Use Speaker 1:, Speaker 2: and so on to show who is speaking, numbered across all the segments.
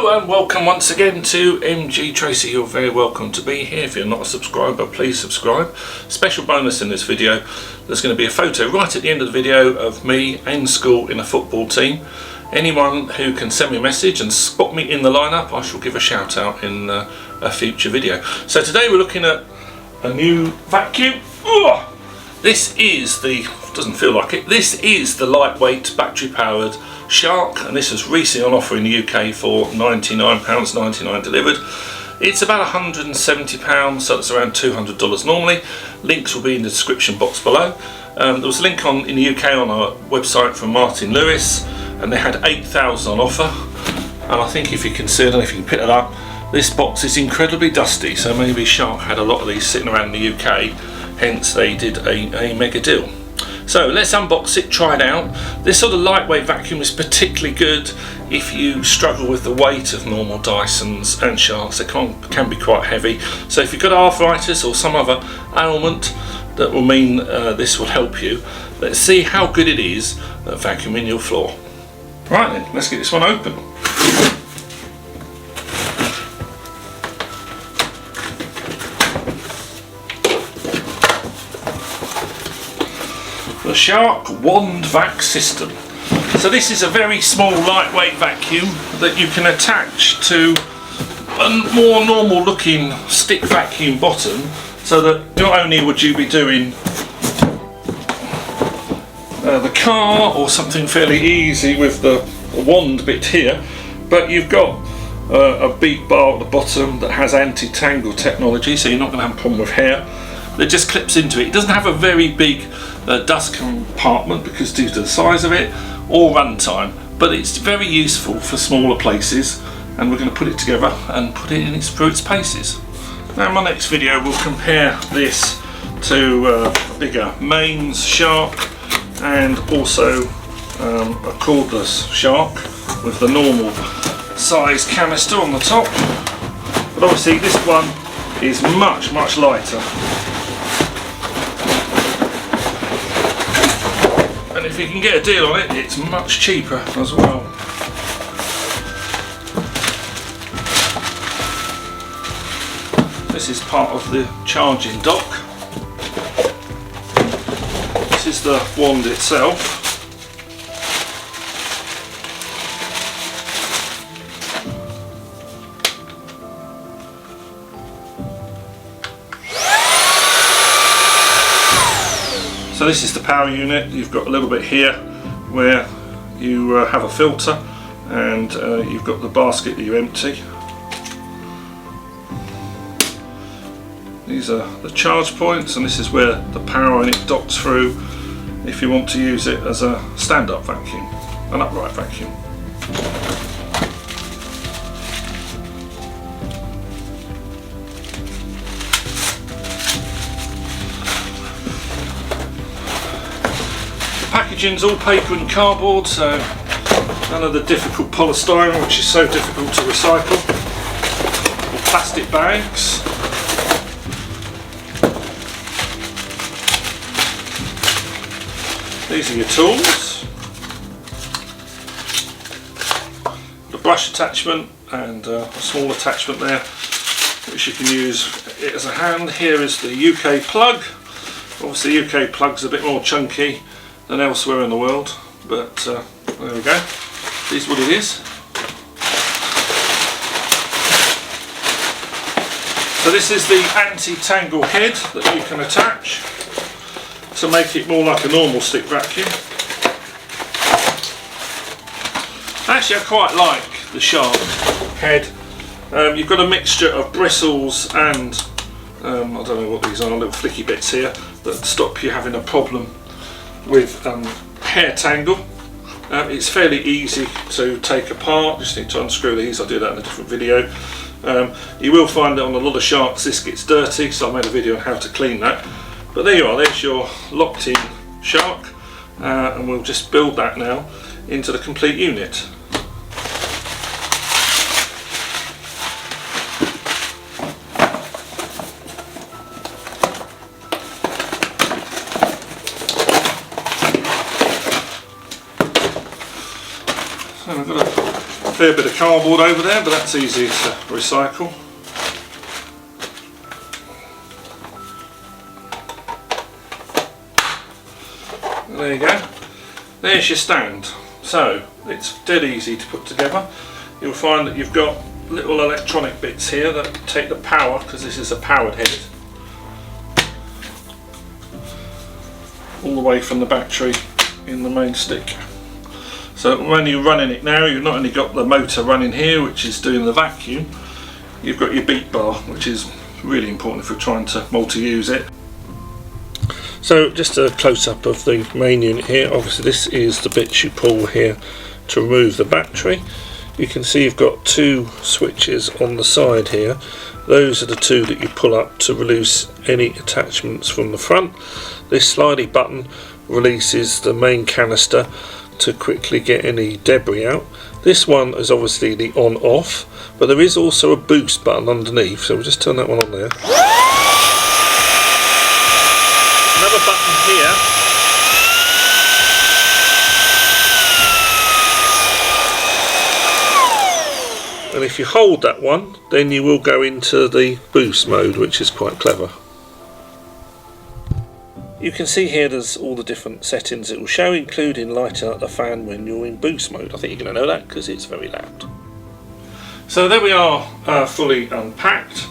Speaker 1: Hello and welcome once again to MGTracey. You're very welcome to be here. If you're not a subscriber, please subscribe. Special bonus in this video, there's going to be a photo right at the end of the video of me in school in a football team. Anyone who can send me a message and spot me in the lineup, I shall give a shout out in a future video. So today we're looking at a new vacuum. This is the, doesn't feel like it, this is the lightweight battery powered Shark, and this was recently on offer in the UK for £99.99 delivered. It's about £170, so it's around $200 normally. Links will be in the description box below. There was a link in the UK on our website from Martin Lewis, and they had 8,000 on offer. And I think if you can see, I don't know if you can pick it up, this box is incredibly dusty, so maybe Shark had a lot of these sitting around in the UK, hence they did a mega deal. So let's unbox it, try it out. This sort of lightweight vacuum is particularly good if you struggle with the weight of normal Dysons and Sharks. They can be quite heavy. So if you've got arthritis or some other ailment, that will mean this will help you. Let's see how good it is at vacuuming your floor. Right then, let's get this one open. The Shark Wandvac system. So this is a very small lightweight vacuum that you can attach to a more normal looking stick vacuum bottom, so that not only would you be doing the car or something fairly easy with the wand bit here, but you've got a beep bar at the bottom that has anti-tangle technology, so you're not going to have a problem with hair. That just clips into it. It doesn't have a very big dust compartment because due to the size of it, or runtime, but it's very useful for smaller places, and we're going to put it together and put it through its paces. Now in my next video we'll compare this to a bigger mains Shark and also a cordless Shark with the normal size canister on the top, but obviously this one is much lighter. And if you can get a deal on it, it's much cheaper as well. This is part of the charging dock. This is the wand itself. So this is the power unit. You've got a little bit here where you have a filter, and you've got the basket that you empty. These are the charge points, and this is where the power in it docks through if you want to use it as a stand-up vacuum, an upright vacuum. Packaging's all paper and cardboard, so none of the difficult polystyrene, which is so difficult to recycle, or plastic bags. These are your tools, the brush attachment and a small attachment there which you can use it as a hand. Here is the UK plug. Obviously UK plug's a bit more chunky than elsewhere in the world, but there we go. This is what it is. So this is the anti-tangle head that you can attach to make it more like a normal stick vacuum. Actually, I quite like the Shark head. You've got a mixture of bristles and I don't know what these are, little flicky bits here that stop you having a problem with hair tangle. It's fairly easy to take apart, just need to unscrew these. I'll do that in a different video. You will find that on a lot of Sharks this gets dirty, so I made a video on how to clean that. But there you are, there's your locked in Shark, and we'll just build that now into the complete unit. So I've got a fair bit of cardboard over there, but that's easy to recycle. There you go. There's your stand. So it's dead easy to put together. You'll find that you've got little electronic bits here that take the power, because this is a powered head, all the way from the battery in the main stick. So when you're running it now, you've not only got the motor running here, which is doing the vacuum, you've got your beat bar, which is really important if you're trying to multi-use it. So just a close-up of the main unit here. Obviously this is the bits you pull here to remove the battery. You can see you've got two switches on the side here. Those are the two that you pull up to release any attachments from the front. This slidey button releases the main canister to quickly get any debris out. This one is obviously the on-off, but there is also a boost button underneath, so we'll just turn that one on there. Another button here. And if you hold that one, then you will go into the boost mode, which is quite clever. You can see here there's all the different settings it will show, including lighting up the fan when you're in boost mode. I think you're going to know that because it's very loud. So there we are, fully unpacked.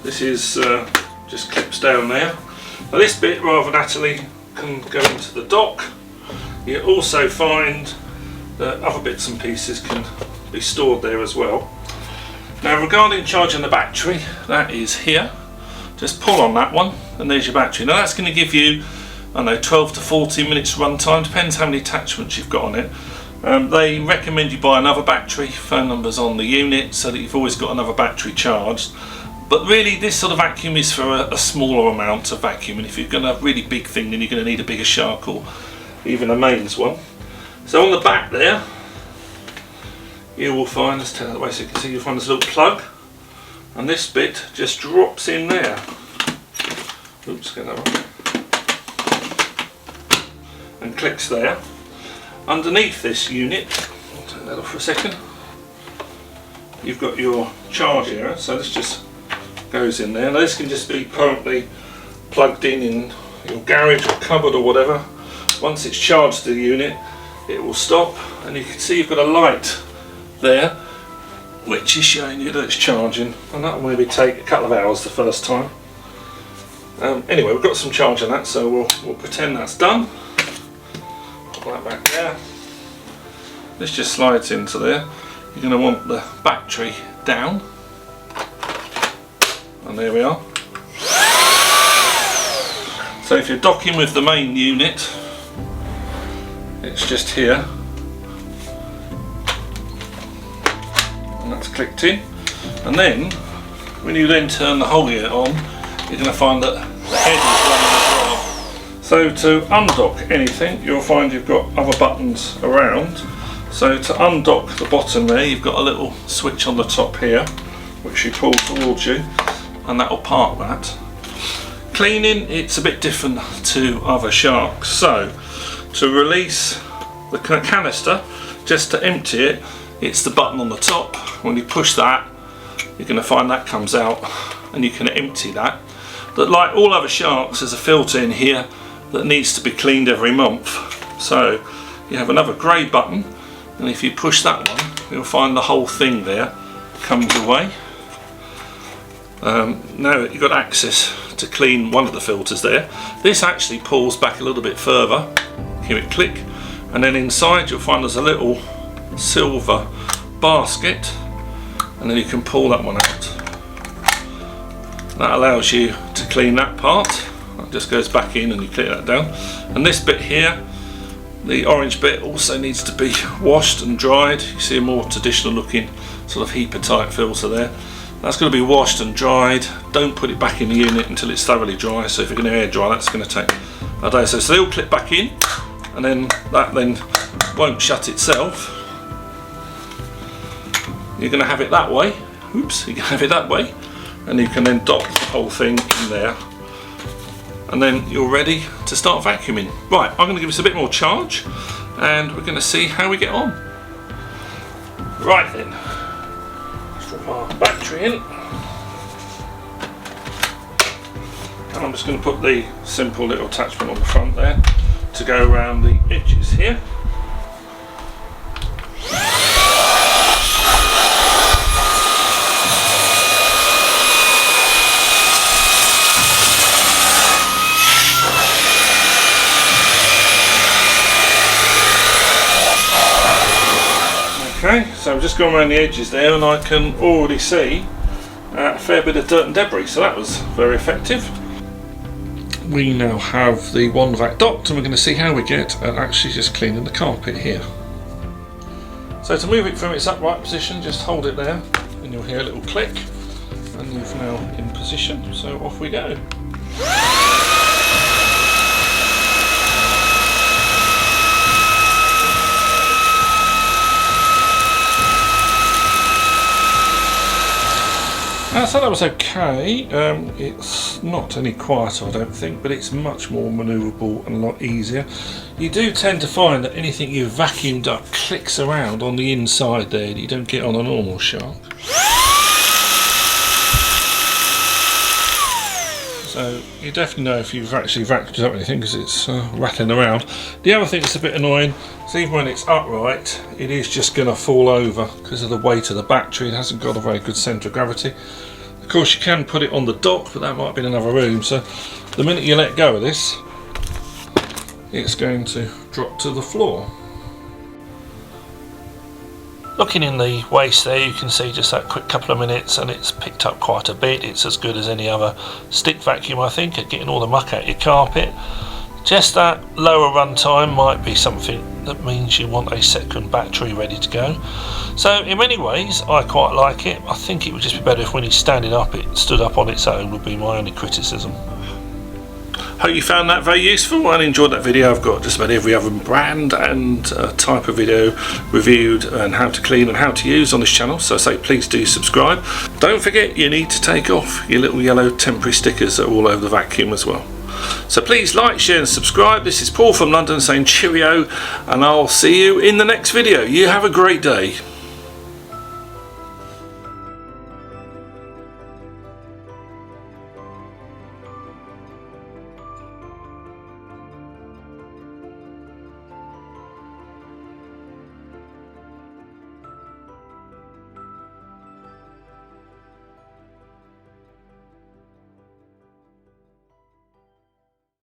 Speaker 1: This is just clips down there. Now this bit, rather naturally, can go into the dock. You also find that other bits and pieces can be stored there as well. Now regarding charging the battery, that is here. Just pull on that one and there's your battery. Now that's going to give you, I don't know, 12 to 14 minutes run time, depends how many attachments you've got on it. They recommend you buy another battery, phone numbers on the unit, so that you've always got another battery charged. But really this sort of vacuum is for a smaller amount of vacuum, and if you're going to have a really big thing, then you're going to need a bigger shark or even a mains one. So on the back there you will find, let's turn it away so you can see, you'll find this little plug, and this bit just drops in there. Oops, get that one. And clicks there. Underneath this unit, I'll turn that off for a second, you've got your charge area, so this just goes in there. Now this can just be permanently plugged in your garage or cupboard or whatever. Once it's charged the unit, it will stop, and you can see you've got a light there which is showing you that it's charging, and that will maybe take a couple of hours the first time. Anyway, we've got some charge on that, so we'll pretend that's done. Put that back there. This just slides into there. You're going to want the battery down, and there we are. So if you're docking with the main unit, it's just here, and that's clicked in. And then when you then turn the whole unit on, you're going to find that the head is running as well. So to undock anything, you'll find you've got other buttons around. So to undock the bottom there, you've got a little switch on the top here which you pull towards you, and that will park that. Cleaning, it's a bit different to other sharks. So to release the canister, just to empty it, it's the button on the top. When you push that, you're going to find that comes out and you can empty that. But like all other sharks, there's a filter in here that needs to be cleaned every month. So you have another grey button, and if you push that one, you'll find the whole thing there comes away. Now you've got access to clean one of the filters there. This actually pulls back a little bit further. Give it a click, and then inside you'll find there's a little silver basket, and then you can pull that one out. That allows you to clean that part. That just goes back in and you click that down. And this bit here, the orange bit, also needs to be washed and dried. You see a more traditional looking sort of heapatite filter there. That's going to be washed and dried. Don't put it back in the unit until it's thoroughly dry. So if you're going to air dry, that's going to take a day. So they all clip back in, and then that then won't shut itself. You're going to have it that way. Oops, you can have it that way, and you can then dock the whole thing in there, and then you're ready to start vacuuming. Right, I'm going to give this a bit more charge, and we're going to see how we get on. Right then, let's drop our battery in. And I'm just going to put the simple little attachment on the front there to go around the edges here. Okay, so I've just gone around the edges there and I can already see a fair bit of dirt and debris, so that was very effective. We now have the Wandvac docked and we're going to see how we get at actually just cleaning the carpet here. So to move it from its upright position, just hold it there and you'll hear a little click and you're now in position, so off we go. So that was okay. It's not any quieter I don't think, but it's much more manoeuvrable and a lot easier. You do tend to find that anything you've vacuumed up clicks around on the inside there that you don't get on a normal shark. So you definitely know if you've actually vacuumed up anything because it's rattling around. The other thing that's a bit annoying is even when it's upright, it is just going to fall over because of the weight of the battery. It hasn't got a very good centre of gravity. Of course you can put it on the dock, but that might be in another room, so the minute you let go of this, it's going to drop to the floor. Looking in the waste there, you can see just that quick couple of minutes and it's picked up quite a bit. It's as good as any other stick vacuum I think at getting all the muck out your carpet. Just that lower run time might be something that means you want a second battery ready to go. So in many ways I quite like it. I think it would just be better if when he's standing up it stood up on its own, would be my only criticism. Hope you found that very useful and enjoyed that video. I've got just about every other brand and type of video reviewed and how to clean and how to use on this channel, so I say please do subscribe. Don't forget you need to take off your little yellow temporary stickers that are all over the vacuum as well. So please like, share and subscribe. This is Paul from London saying cheerio and I'll see you in the next video. You have a great day.